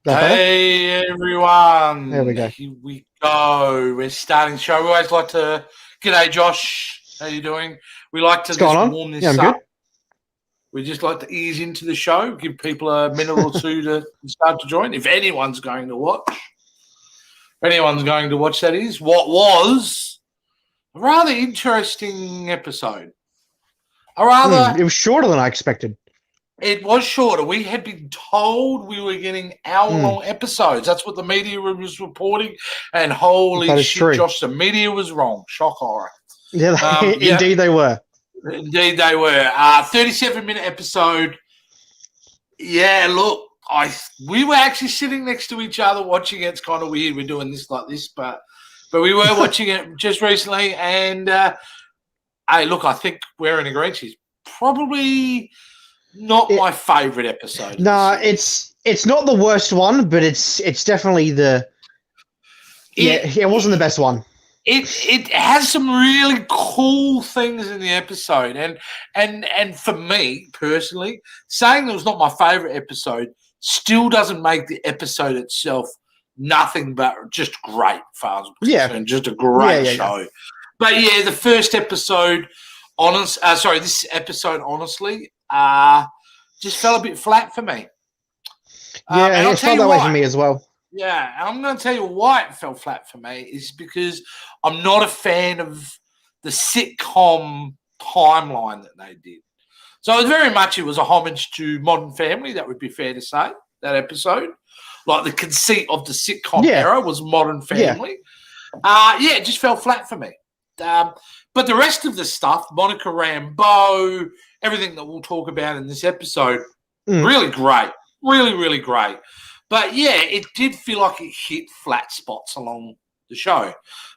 That better? Hey everyone, There we go. here we go. We're starting the show. We always like to. G'day, Josh. How you doing? We like to What's going on? warm this Yeah, I'm up. good. We just like to ease into the show, give people a minute or two to start to join. If anyone's going to watch, that is what was a rather interesting episode. It was shorter than I expected. It was shorter. We had been told we were getting hour-long episodes. That's what the media was reporting. And holy That is shit, true. Josh, the media was wrong. Shock horror. Yeah, indeed they were. Indeed they were. 37-minute episode. Yeah, look, we were actually sitting next to each other watching it. It's kind of weird we're doing this like this, but we were watching it just recently. And, hey, look, I think we're in agreement. She's probably not my favourite episode. No, it's not the worst one, but it's definitely it wasn't the best one. It has some really cool things in the episode, and for me personally, saying it was not my favourite episode still doesn't make the episode itself nothing but just great, far as I'm concerned. Just a great show. Yeah. But yeah, the first episode, this episode, honestly, just fell a bit flat for me. And it felt that way for me as well. Yeah, and I'm going to tell you why it fell flat for me is because I'm not a fan of the sitcom timeline that they did. So it was a homage to Modern Family, that would be fair to say, that episode. Like the conceit of the sitcom era was Modern Family. It just fell flat for me. But the rest of the stuff, Monica Rambeau, everything that we'll talk about in this episode, really great. Really, really great. But, yeah, it did feel like it hit flat spots along the show.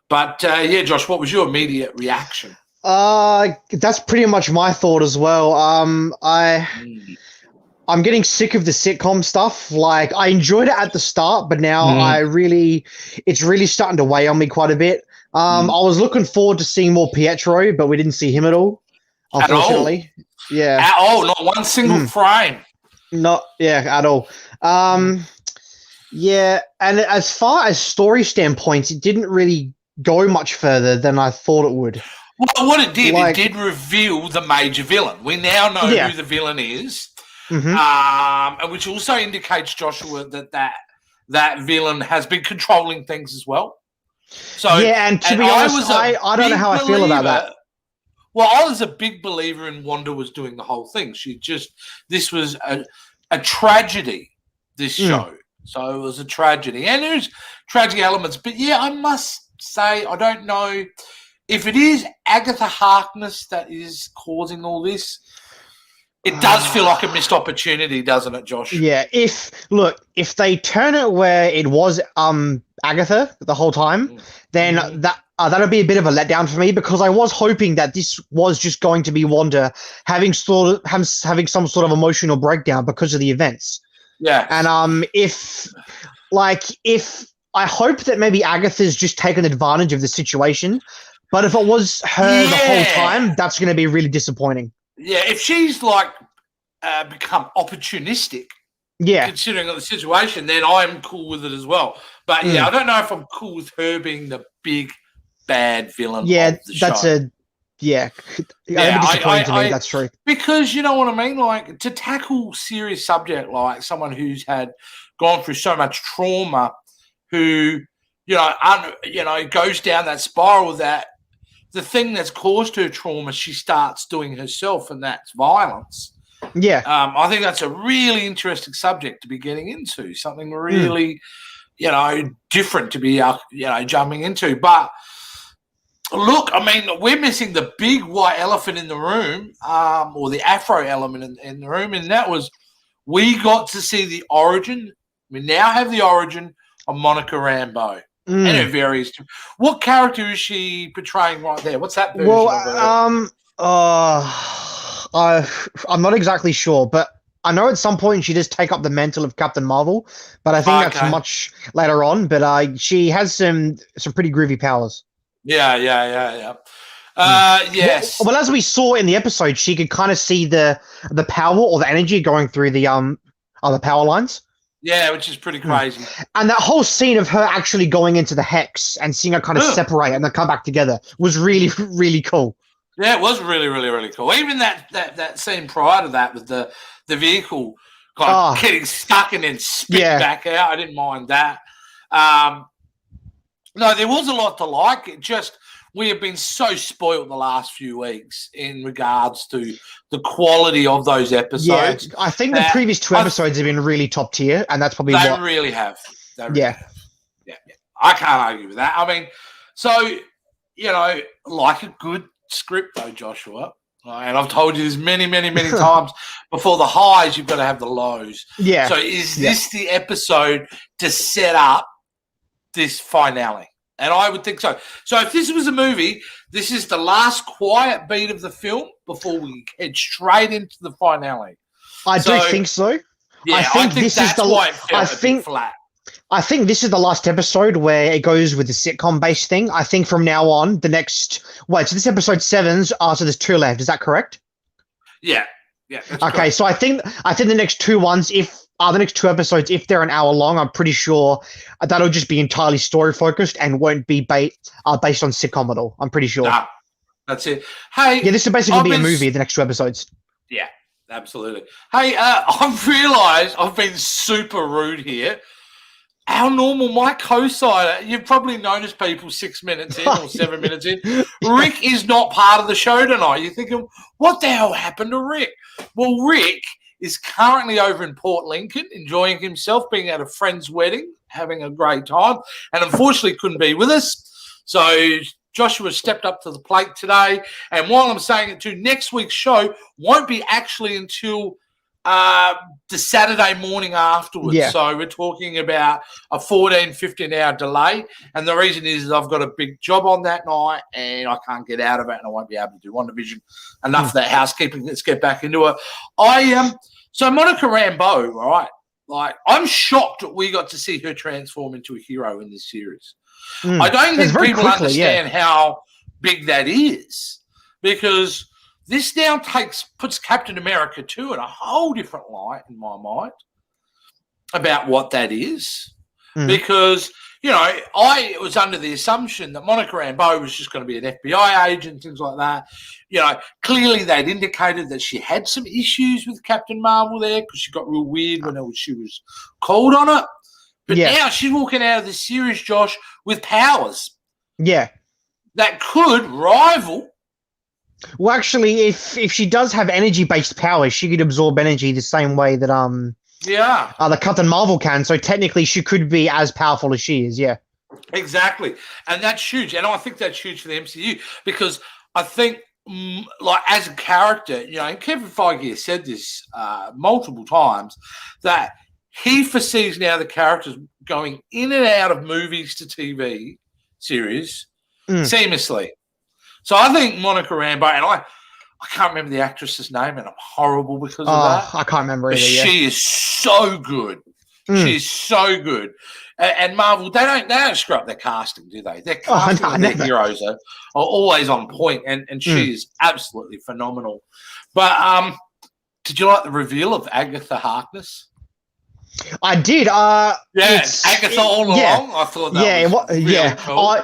But, Josh, what was your immediate reaction? That's pretty much my thought as well. I'm getting sick of the sitcom stuff. Like, I enjoyed it at the start, but now it's really starting to weigh on me quite a bit. I was looking forward to seeing more Pietro, but we didn't see him at all, unfortunately. At all, not one single frame. At all. And as far as story standpoints, it didn't really go much further than I thought it would. Well, what it did, it did reveal the major villain. We now know who the villain is, and which also indicates, Joshua, that villain has been controlling things as well. So and to be honest, I don't know how I feel about that. Well, I was a big believer in Wanda was doing the whole thing. This was a tragedy, this show. So it was a tragedy. And there's tragic elements. But, I must say, I don't know if it is Agatha Harkness that is causing all this. It does feel like a missed opportunity, doesn't it, Josh? Yeah. If they turn it where it was Agatha the whole time, then that'll be a bit of a letdown for me, because I was hoping that this was just going to be Wanda having some sort of emotional breakdown because of the events. Yeah. And if I hope that maybe Agatha's just taken advantage of the situation, but if it was her the whole time, that's going to be really disappointing. Yeah, if she's become opportunistic, considering the situation, then I'm cool with it as well. But I don't know if I'm cool with her being the big bad villain. Yeah, of the show. That'd be disappointing to me. That's true. Because you know what I mean. Like, to tackle serious subject like someone who's gone through so much trauma, who goes down that spiral, that the thing that's caused her trauma, she starts doing herself, and that's violence. Yeah. I think that's a really interesting subject to be getting into. Something really, different to be, jumping into. But look, I mean, we're missing the big white elephant in the room, or the Afro element in the room, and that was we got to see the origin. We now have the origin of Monica Rambeau. And it varies. What character is she portraying right there? What's that version of her? I'm not exactly sure, but I know at some point she does take up the mantle of Captain Marvel, but I think that's much later on. But she has some pretty groovy powers. Yeah. Yes. Well, as we saw in the episode, she could kind of see the power or the energy going through the power lines. Yeah, which is pretty crazy. And that whole scene of her actually going into the hex and seeing her kind of separate and then come back together was really, really cool. Yeah, it was really, really, really cool. Even that scene prior to that with the vehicle kind of getting stuck and then spit back out. I didn't mind that. No, there was a lot to like. It just, we have been so spoiled the last few weeks in regards to the quality of those episodes. Yeah, I think the previous 2 episodes have been really top tier, and that's probably they really have. They really have. Yeah. I can't argue with that. I mean, so, like a good script though, Joshua, and I've told you this many, many, many times before, the highs, you've got to have the lows. Yeah. So is this the episode to set up this finale? And I would think so. So if this was a movie, this is the last quiet beat of the film before we head straight into the finale. I do think so. Yeah, I think this is why it felt a bit flat. I think this is the last episode where it goes with the sitcom-based thing. I think from now on, the next... Wait, so this episode 7's... so there's 2 left. Is that correct? Yeah. Okay, correct. So I think the next 2 ones, the next 2 episodes, if they're an hour long, I'm pretty sure that'll just be entirely story-focused and won't be based on sitcom at all. I'm pretty sure. Nah, that's it. Hey... Yeah, this will basically be a movie, the next 2 episodes. Yeah, absolutely. Hey, I've realised I've been super rude here. Our normal, my co-signer, you've probably noticed people 6 minutes in or 7 minutes in. Rick is not part of the show tonight. You're thinking, what the hell happened to Rick? Well, Rick is currently over in Port Lincoln, enjoying himself, being at a friend's wedding, having a great time, and unfortunately couldn't be with us. So Joshua stepped up to the plate today. And while I'm saying it too, next week's show won't be actually until the Saturday morning afterwards. Yeah. So we're talking about a 14, 15-hour delay. And the reason is I've got a big job on that night and I can't get out of it and I won't be able to do WandaVision. Enough of that housekeeping. Let's get back into it. So Monica Rambeau, right? Like, I'm shocked that we got to see her transform into a hero in this series. I don't think people understand how big that is, because this now puts Captain America 2 in a whole different light in my mind about what that is. Because, I was under the assumption that Monica Rambeau was just going to be an FBI agent, things like that. Clearly they'd indicated that she had some issues with Captain Marvel there because she got real weird when she was called on it. But now she's walking out of this series, Josh, with powers. Yeah. That could rival. Well, actually, if she does have energy-based powers, she could absorb energy the same way that the Captain Marvel can. So technically, she could be as powerful as she is. Yeah, exactly, and that's huge. And I think that's huge for the MCU because I think, like, as a character, and Kevin Feige has said this multiple times, that he foresees now the characters going in and out of movies to TV series seamlessly. So I think Monica Rambeau, and I can't remember the actress's name, and I'm horrible because of that. I can't remember either. She is so good. She's so good. And Marvel, they don't screw up their casting, do they? Their casting of their heroes are always on point, and she is absolutely phenomenal. But did you like the reveal of Agatha Harkness? I did. Agatha all along. I thought that was really cool.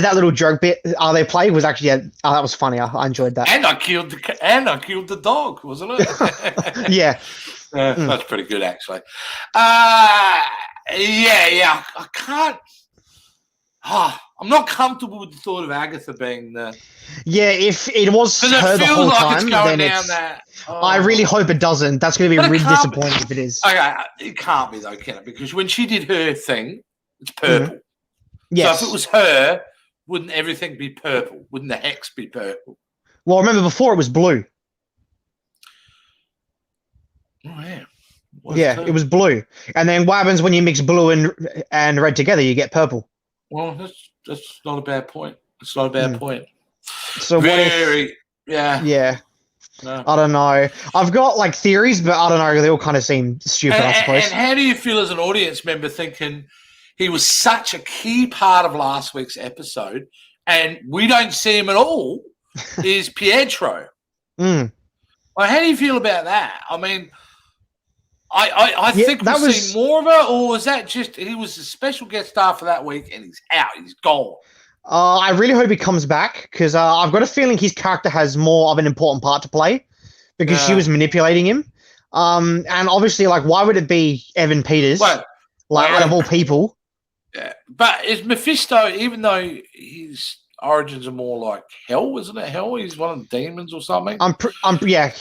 That little joke bit they played was actually that was funny. I enjoyed that. And I killed the dog, wasn't it? That's pretty good actually. I can't. I'm not comfortable with the thought of Agatha being the. Yeah, if it was her the whole time, then it's. I really hope it doesn't. That's going to be really disappointing if it is. Okay, it can't be though, can it? Because when she did her thing, it's purple. Yes. So if it was her, wouldn't everything be purple? Wouldn't the hex be purple? Well, remember before it was blue. Oh yeah. It was blue. And then what happens when you mix blue and red together? You get purple. Well, that's not a bad point. It's not a bad point. So Yeah. No. I don't know. I've got like theories, but I don't know. They all kind of seem stupid, I suppose. And how do you feel as an audience member thinking he was such a key part of last week's episode and we don't see him at all is Pietro? Well, how do you feel about that? I mean, I think we've seen more of her, or was that just he was a special guest star for that week and he's out, he's gone? I really hope he comes back because I've got a feeling his character has more of an important part to play because she was manipulating him. And obviously, like, why would it be Evan Peters? Out of all people. Yeah, but is Mephisto, even though his origins are more like hell, isn't it? Hell, he's one of the demons or something. Yeah.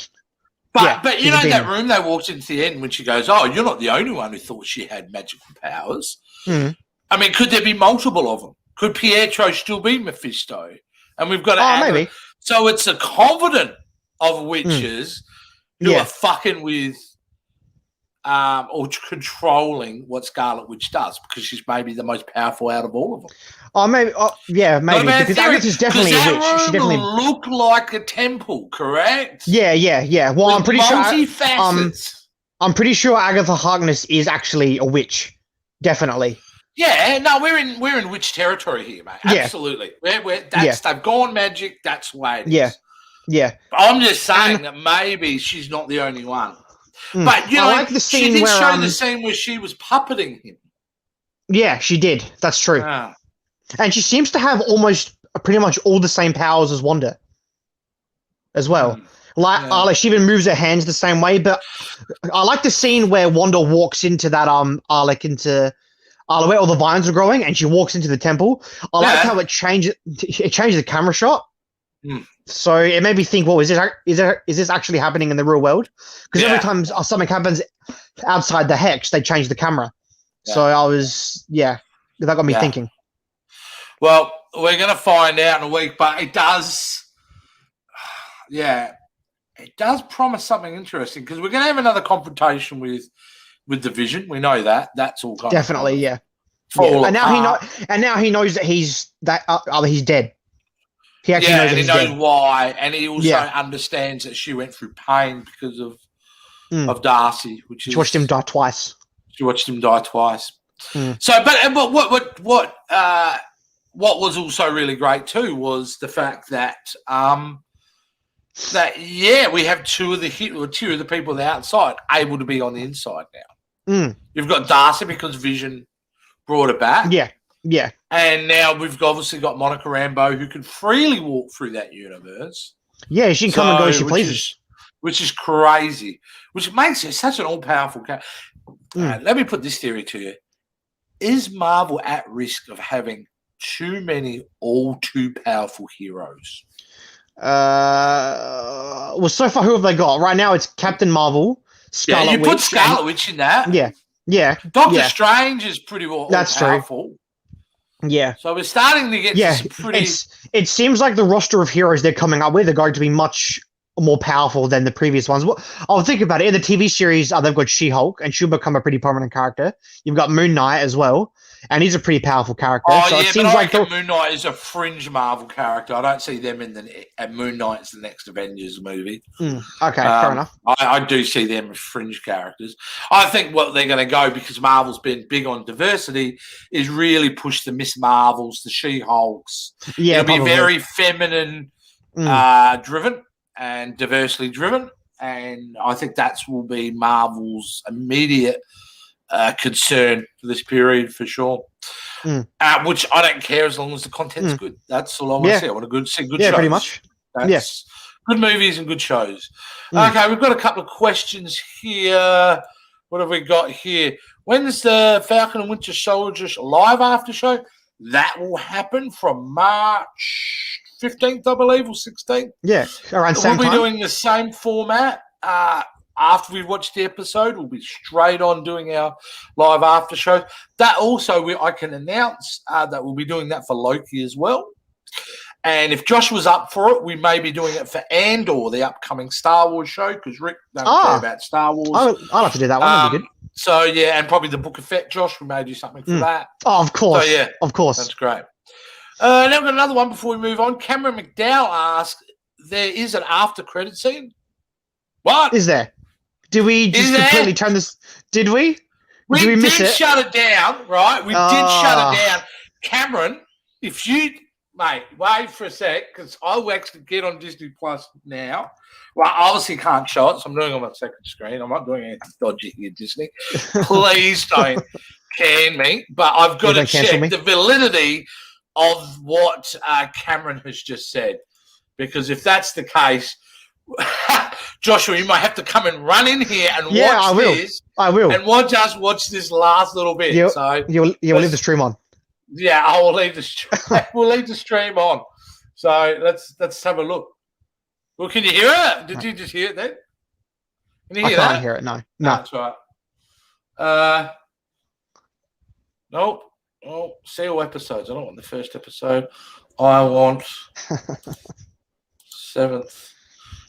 But you know that room they walked into the end when she goes, "Oh, you're not the only one who thought she had magical powers." Mm. I mean, could there be multiple of them? Could Pietro still be Mephisto? And we've got to maybe. So it's a covenant of witches who are fucking with or controlling what Scarlet Witch does because she's maybe the most powerful out of all of them. Oh, maybe. Maybe. Because Agatha's definitely a witch. She definitely look like a temple, correct? Yeah. Well, I'm pretty sure. I'm pretty sure Agatha Harkness is actually a witch. Definitely. Yeah, no, we're in witch territory here, mate. Absolutely. They've gone magic. That's the way it is. Yeah. I'm just saying that maybe she's not the only one. But you know, like the scene she did where, show the scene where she was puppeting him. Yeah, she did. That's true. And she seems to have pretty much all the same powers as Wanda, as well. Like she even moves her hands the same way. But I like the scene where Wanda walks into that where all the vines are growing, and she walks into the temple. I like how it changed the camera shot. So it made me think, well, is this actually happening in the real world? Because every time something happens outside the hex, they change the camera. So I was, that got me thinking. Well, we're going to find out in a week, but it does, it does promise something interesting because we're going to have another confrontation with the Vision. We know that. That's all kind definitely, of And now he knows that he's dead. He actually knows and he knows why, and he also understands that she went through pain because of Darcy, she watched him die twice. She watched him die twice. So, but what was also really great too was the fact that we have two of the people on the outside able to be on the inside now. You've got Darcy because Vision brought her back. Yeah. And now we've obviously got Monica Rambeau who can freely walk through that universe. Yeah, she can come and go as she pleases. Which is crazy. Which makes her such an all-powerful character. Let me put this theory to you. Is Marvel at risk of having too many all-too-powerful heroes? Well, so far, who have they got? Right now, it's Captain Marvel, Scarlet Witch. Put Scarlet Witch in that. Yeah. Doctor Strange is pretty all-powerful. True. Yeah. So we're starting to get pretty... It seems like the roster of heroes they're coming up with are going to be much more powerful than the previous ones. Well, I'll think about it. In the TV series, they've got She-Hulk, and she'll become a pretty prominent character. You've got Moon Knight as well, and he's a pretty powerful character. It seems like Moon Knight is a fringe Marvel character. I don't see them and Moon Knight's the next Avengers movie. Okay, fair enough. I do see them as fringe characters. I think what they're going to go, because Marvel's been big on diversity, is really push the Miss Marvels, the She-Hulks. It'll be very feminine driven and diversely driven, and I think that will be Marvel's immediate concern for this period for sure. Which I don't care as long as the content's good. That's all I want to see. I want to see good shows. Pretty much. That's good movies and good shows. Okay, we've got a couple of questions here. What have we got here? When's the Falcon and Winter Soldier live after show? That will happen from March 15th, I believe, or 16th. Yeah, around same time. We'll be doing the same format. After we watch the episode, we'll be straight on doing our live after show. That also, I can announce that we'll be doing that for Loki as well. And if Josh was up for it, we may be doing it for Andor, the upcoming Star Wars show, because Rick don't care about Star Wars. I'll have to do that one. That'll be good. So, and probably the Book of Fett, Josh. We may do something for that. Oh, of course. So, of course. That's great. Now we've got another one before we move on. Cameron McDowell asked, there is an after credit scene? What? Is there? Did we just completely turn this? Did we? We did we miss did it? shut it down, right? We did shut it down. Cameron, if you Mate, wait for a sec, because I'll actually get on Disney Plus now. Well, I obviously can't show it, so I'm doing it on my second screen. I'm not doing anything dodgy here, Disney. Please don't can me. But I've got to check the validity of what Cameron has just said. Because if that's the case, Joshua, you might have to come and run in here and watch this. I will. And watch this last little bit. You'll leave the stream on. Yeah, I will leave the stream. We'll leave the stream on. So let's have a look. Well, can you hear it? Did you just hear it then? Can you hear that? I can't hear it. No. That's right. Nope. Oh, see all episodes. I don't want the first episode. I want 7th.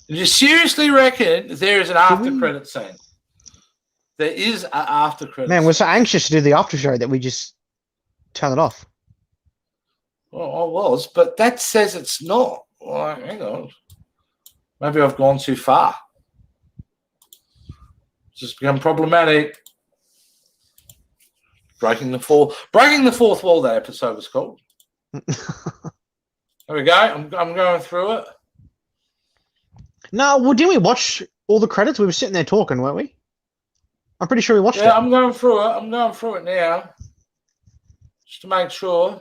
Did you seriously reckon there is an after credit scene? There is an after credit. Man, we're so anxious to do the after show that we just turn it off. Well, I was, but that says it's not. Like, hang on. Maybe I've gone too far. It's just become problematic. Breaking the fourth wall. That episode was called. There we go. I'm going through it. No, well, didn't we watch all the credits? We were sitting there talking, weren't we? I'm pretty sure we watched it. Yeah, I'm going through it. I'm going through it now. Just to make sure.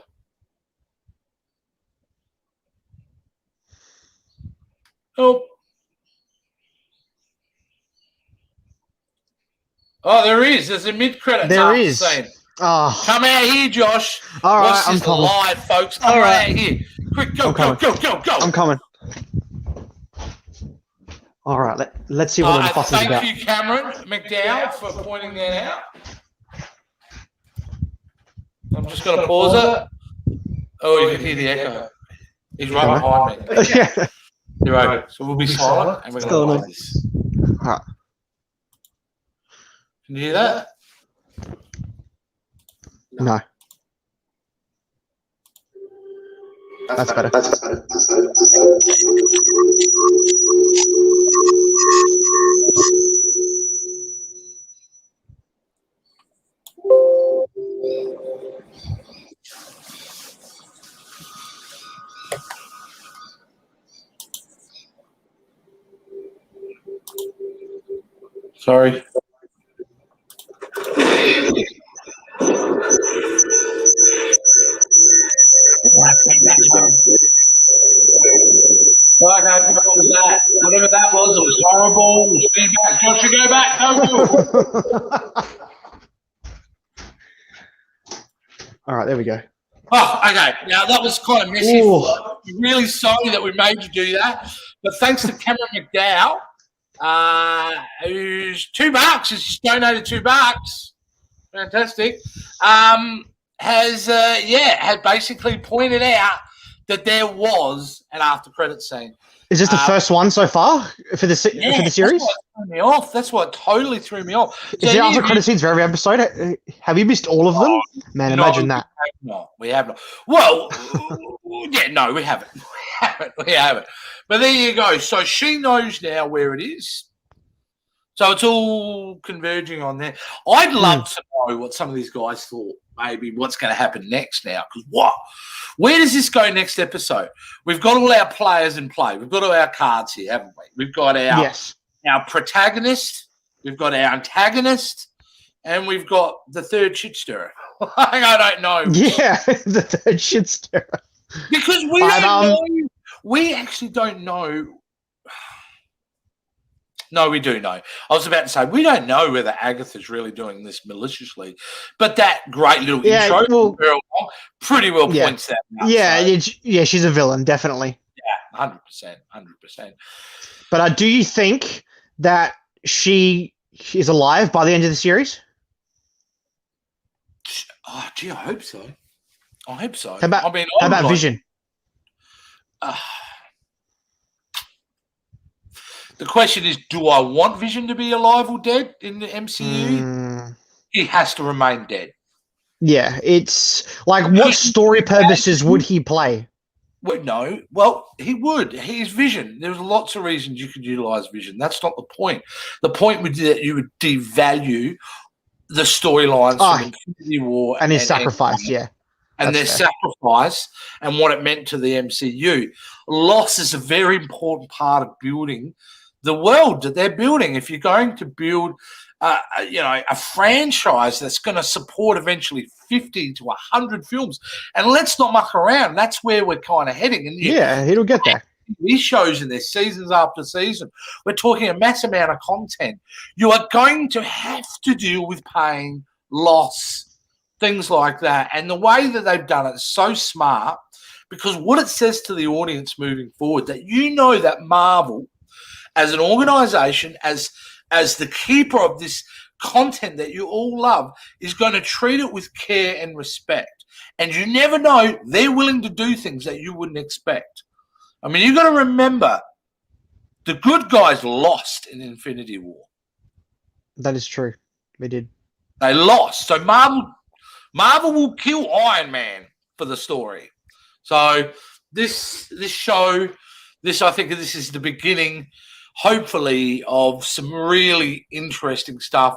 Oh, there is. There's a mid-credit. There is. Scene. Oh. Come out here, Josh. All right, I'm coming. Live, folks. Come out here. Quick, go. I'm coming. All right, let's see what the fuss is about. Thank you, Cameron McDowell, for pointing that out. I'm just going to pause it. Oh, you can hear the echo. He's right behind me. Yeah. You're right. So we'll be silent and we're going to play this. All right. Can you hear that? No. That's better. Sorry. Okay, what was that? Whatever that was, it was horrible. We'll see back. Josh, you go back. Go. All right, there we go. Oh, okay. Now, that was kind of messy. I'm really sorry that we made you do that. But thanks to Cameron McDowell, who's $2, has donated $2. Fantastic. Has basically pointed out that there was an after credit scene. Is this the first one so far for the series? That's what totally threw me off. Is there after credit scenes for every episode? Have you missed all of them? Man, imagine that. No, we have not. Well, yeah, no, we haven't. We haven't. But there you go. So she knows now where it is. So it's all converging on there. I'd love to know what some of these guys thought, maybe what's going to happen next now. Because where does this go next episode? We've got all our players in play. We've got all our cards here, haven't we? We've got our protagonist, we've got our antagonist, and we've got the third shit stirrer. I don't know. Yeah, the third shit stirrer. Because we don't know. We actually don't know. No, we do know. I was about to say, we don't know whether Agatha's really doing this maliciously, but that great little intro pretty well points that out. Yeah, she's a villain, definitely. Yeah, 100%. But do you think that she is alive by the end of the series? Oh, gee, I hope so. How about Vision? The question is, do I want Vision to be alive or dead in the MCU? He has to remain dead. Yeah, it's like, what story purposes would he play? Well, no. Well, he would. He's Vision. There's lots of reasons you could utilize Vision. That's not the point. The point would be that you would devalue the storylines from Infinity War and his sacrifice, and their sacrifice and what it meant to the MCU. Loss is a very important part of building the world that they're building. If you're going to build, a franchise that's going to support eventually 50 to 100 films, and let's not muck around, that's where we're kind of heading. And it'll get there. These shows in their seasons after season, we're talking a mass amount of content. You are going to have to deal with pain, loss, things like that. And the way that they've done it is so smart, because what it says to the audience moving forward, that that Marvel, as an organization, as the keeper of this content that you all love, is going to treat it with care and respect. And you never know, they're willing to do things that you wouldn't expect. I mean, you've got to remember, the good guys lost in Infinity War. That is true. They did. They lost. So Marvel will kill Iron Man for the story. So this show, I think this is the beginning, hopefully, of some really interesting stuff.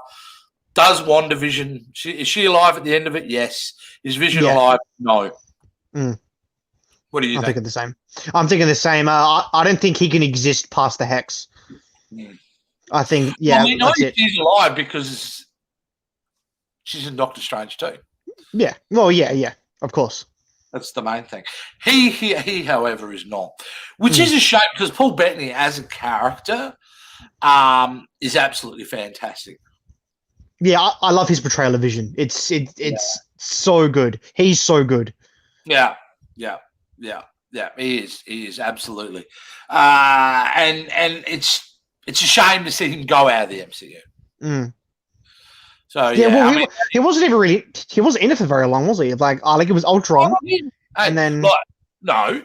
Does WandaVision, is she alive at the end of it? Yes. Is Vision alive? No. What do you think? I'm thinking the same. I don't think he can exist past the Hex. I think, know she's alive because she's in Doctor Strange too. Yeah. Well, yeah, of course. That's the main thing. He, however, is not, which is a shame, because Paul Bettany as a character is absolutely fantastic. Yeah, I love his portrayal of Vision. It's so good. He's so good. Yeah. He is absolutely, and it's a shame to see him go out of the MCU. So he wasn't even really. He wasn't in it for very long, was he? Like it was Ultron, and then no,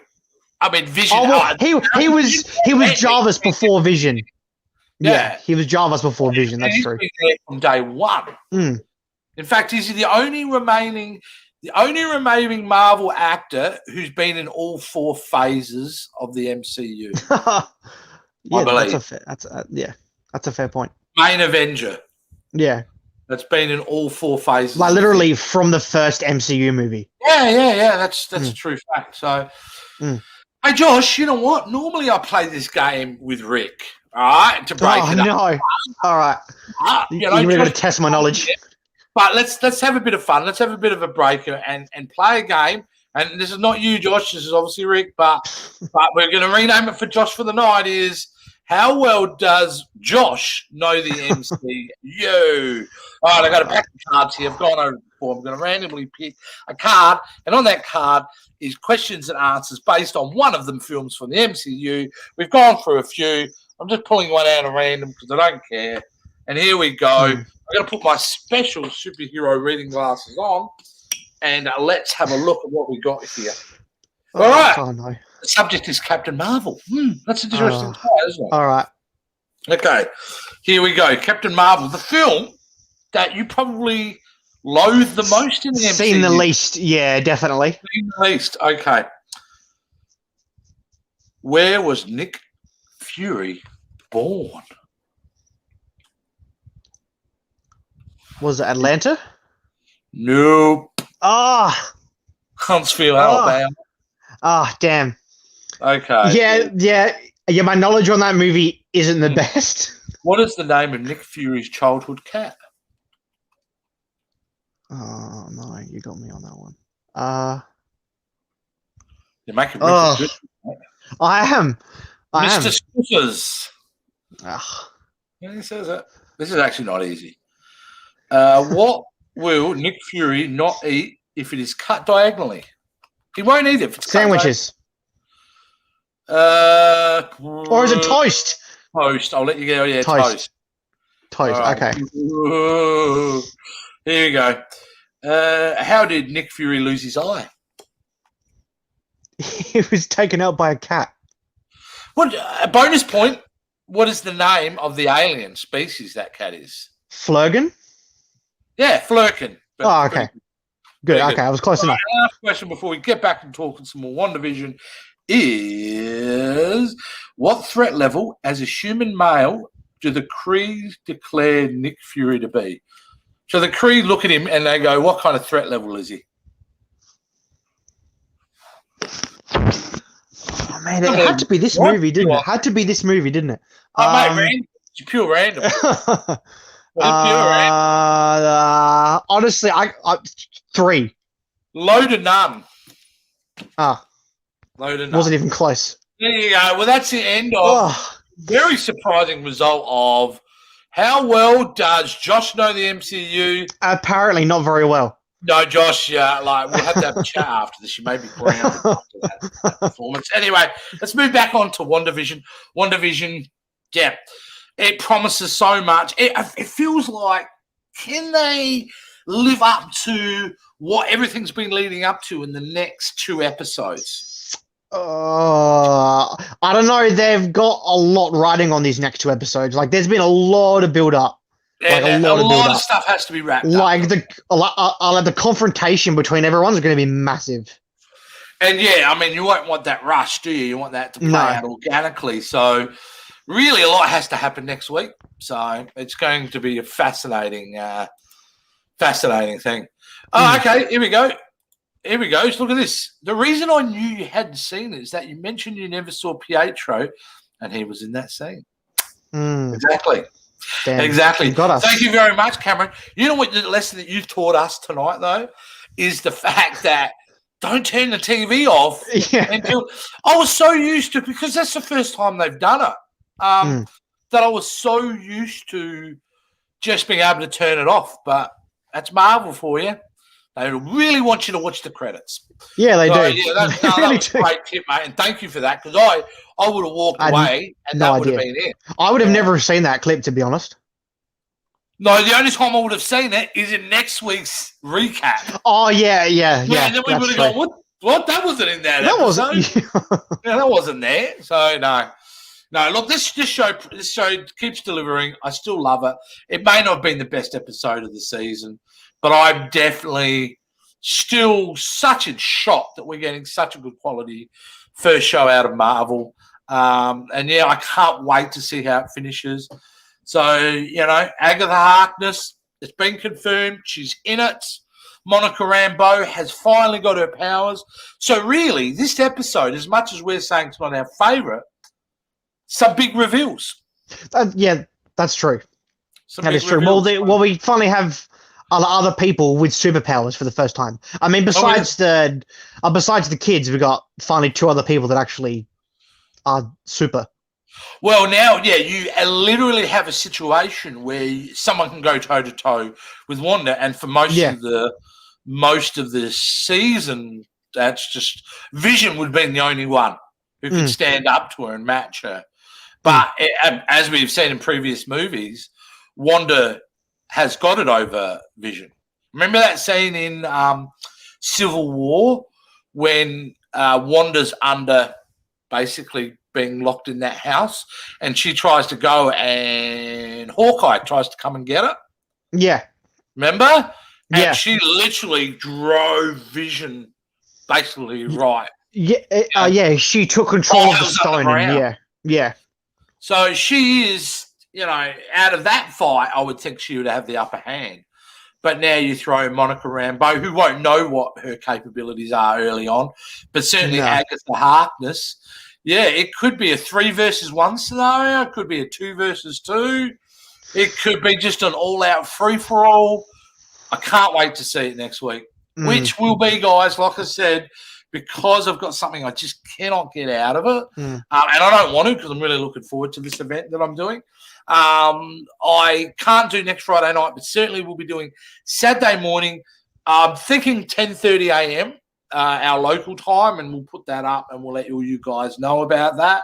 I mean Vision. He was Jarvis before Vision. Yeah, he was Jarvis before Vision. That's true. Been there from day one. In fact, he's the only remaining Marvel actor who's been in all 4 phases of the MCU. I believe. That's a fair point. Main Avenger. Yeah. That's been in all 4 phases. Like literally from the first MCU movie. Yeah. That's a true fact. So, hey, Josh, you know what? Normally I play this game with Rick, all right, to break it up. No. All right. You're really going to test my knowledge. But let's have a bit of fun. Let's have a bit of a break and play a game. And this is not you, Josh. This is obviously Rick. But we're going to rename it for Josh for the night. Is how well does Josh know the MCU? All right, I've got a pack of cards here. I've gone over it before. I'm going to randomly pick a card. And on that card is questions and answers based on one of them films from the MCU. We've gone through a few. I'm just pulling one out of random because I don't care. And here we go. I'm going to put my special superhero reading glasses on, and let's have a look at what we got here. All right. Oh, no. The subject is Captain Marvel. That's an interesting title, isn't it? All right. Okay. Here we go. Captain Marvel, the film that you probably loathe the most in the MCU. Seen the least. Yeah, definitely. Seen the least. Okay. Where was Nick Fury born? Was it Atlanta? Nope. Huntsville, Alabama. Damn. Okay. Yeah. My knowledge on that movie isn't the best. What is the name of Nick Fury's childhood cat? Oh no, you got me on that one. You're making really good. I am. Mr. Scooters. Yeah, he says it. This is actually not easy. What will Nick Fury not eat if it is cut diagonally? He won't eat it if it's sandwiches. Or is it toast? Toast. I'll let you go. Yeah, toast. Toast. Right. Okay. Ooh. Here we go. How did Nick Fury lose his eye? He was taken out by a cat. What? A bonus point. What is the name of the alien species that cat is? Flurgan? Yeah, Flurkin. Okay. Good. Okay, I was close enough. Last question before we get back and talk some more WandaVision is, what threat level as a human male do the Kree declare Nick Fury to be? So the Kree look at him and they go, what kind of threat level is he? Man, it had to be this movie, didn't it? Had to be this movie, didn't it? Oh, mate, random. It's pure random. Honestly, I 3. Low to none. Low to none. Wasn't even close. There you go. Well, that's the end of very surprising result of how well does Josh know the MCU? Apparently not very well. No, Josh, we'll have to have a chat after this. You may be grounded after that performance. Anyway, let's move back on to WandaVision. WandaVision, yeah, it promises so much. It feels like, can they live up to what everything's been leading up to in the next 2 episodes? I don't know. They've got a lot riding on these next 2 episodes. Like, there's been a lot of build-up. Like a lot of stuff has to be wrapped up. Like the confrontation between everyone's going to be massive. And yeah, I mean, you won't want that rush, do you? You want that to play out organically. So really, a lot has to happen next week. So it's going to be a fascinating thing. Oh, okay, here we go. Here we go. Look at this. The reason I knew you hadn't seen it is that you mentioned you never saw Pietro, and he was in that scene. Exactly. Damn. Exactly. Got us. Thank you very much, Cameron. You know what the lesson that you've taught us tonight, though, is the fact that don't turn the TV off. Until I was so used to, because that's the first time they've done it, that I was so used to just being able to turn it off. But that's Marvel for you. They really want you to watch the credits. Yeah, they do. Yeah, that was a great tip, mate, and thank you for that, because I would have walked away and that would have been it. I would have never seen that clip, to be honest. No, the only time I would have seen it is in next week's recap. Oh, yeah. And then we would have gone, what? That wasn't in that episode. That wasn't there. So, no, look, this show keeps delivering. I still love it. It may not have been the best episode of the season, but I'm definitely still such in shock that we're getting such a good quality first show out of Marvel. And, yeah, I can't wait to see how it finishes. So, Agatha Harkness, it's been confirmed. She's in it. Monica Rambeau has finally got her powers. So, really, this episode, as much as we're saying it's not our favourite, some big reveals. Yeah, that's true. That is true. Well, we finally have other people with superpowers for the first time. I mean, besides the kids, we've got finally 2 other people that actually are super. Well, now, yeah, you literally have a situation where someone can go toe to toe with Wanda, and for most of the season, that's just Vision would be the only one who could stand up to her and match her. But as we've seen in previous movies, Wanda has got it over Vision. Remember that scene in Civil War when Wanda's under basically being locked in that house and she tries to go and Hawkeye tries to come and get her? Yeah. Remember? And she literally drove Vision basically right. Yeah, she took control of the stone. Yeah. So she is, out of that fight, I would think she would have the upper hand. But now you throw Monica Rambeau, who won't know what her capabilities are early on, but certainly Agatha Harkness. Yeah, it could be a 3 versus 1 scenario. It could be a 2 versus 2. It could be just an all-out free-for-all. I can't wait to see it next week, which will be, guys, like I said, because I've got something I just cannot get out of it. And I don't want to because I'm really looking forward to this event that I'm doing. I can't do next Friday night, but certainly we'll be doing Saturday morning. I'm thinking 10:30 a.m. Our local time, and we'll put that up and we'll let all you guys know about that.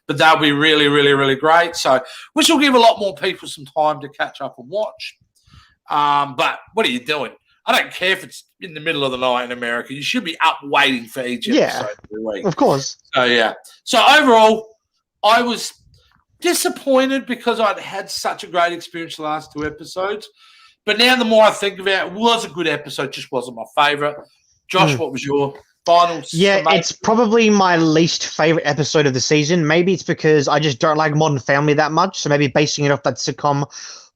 But that'll be really, really, really great. So, which will give a lot more people some time to catch up and watch. But what are you doing? I don't care if it's in the middle of the night in America. You should be up waiting for each episode every week. Of course. So, yeah. So, overall, I was disappointed because I'd had such a great experience the last 2 episodes. But now the more I think about it, was a good episode, just wasn't my favourite. Josh, what was your final summation? It's probably my least favourite episode of the season. Maybe it's because I just don't like Modern Family that much. So maybe basing it off that sitcom,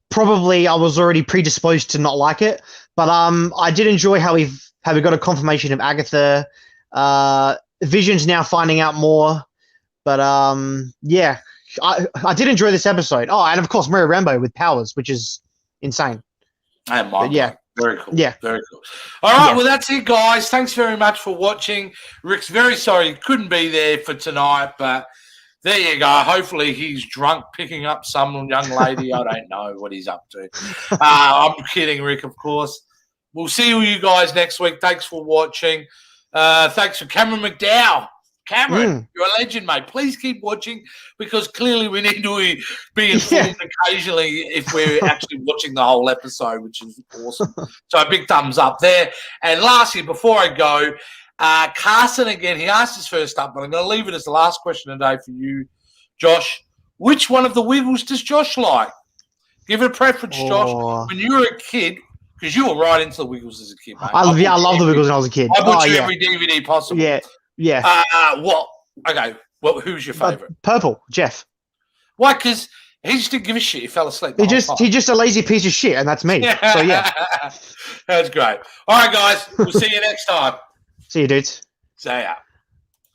probably I was already predisposed to not like it. But I did enjoy how we got a confirmation of Agatha. Vision's now finding out more. But yeah, I did enjoy this episode. Oh, and of course, Rambo with powers, which is insane. And yeah. Very cool. Yeah. Very cool. All right. Well, that's it, guys. Thanks very much for watching. Rick's very sorry he couldn't be there for tonight, but there you go. Hopefully he's drunk picking up some young lady. I don't know what he's up to. I'm kidding, Rick, of course. We'll see you guys next week. Thanks for watching. Thanks for Cameron McDowell. Cameron, you're a legend, mate. Please keep watching because clearly we need to be informed occasionally if we're actually watching the whole episode, which is awesome. So a big thumbs up there. And lastly, before I go, Carson again, he asked his first up, but I'm going to leave it as the last question today for you, Josh. Which one of the Wiggles does Josh like? Give it a preference, Josh. When you were a kid, because you were right into the Wiggles as a kid, mate. I love the Wiggles when I was a kid. I bought you every DVD possible. Yeah. What? Okay. Well, who's your favorite? Purple, Jeff. Why? Because he just didn't give a shit. He fell asleep. He's just a lazy piece of shit, and that's me. So yeah. That's great. All right, guys. We'll see you next time. See you, dudes. See ya.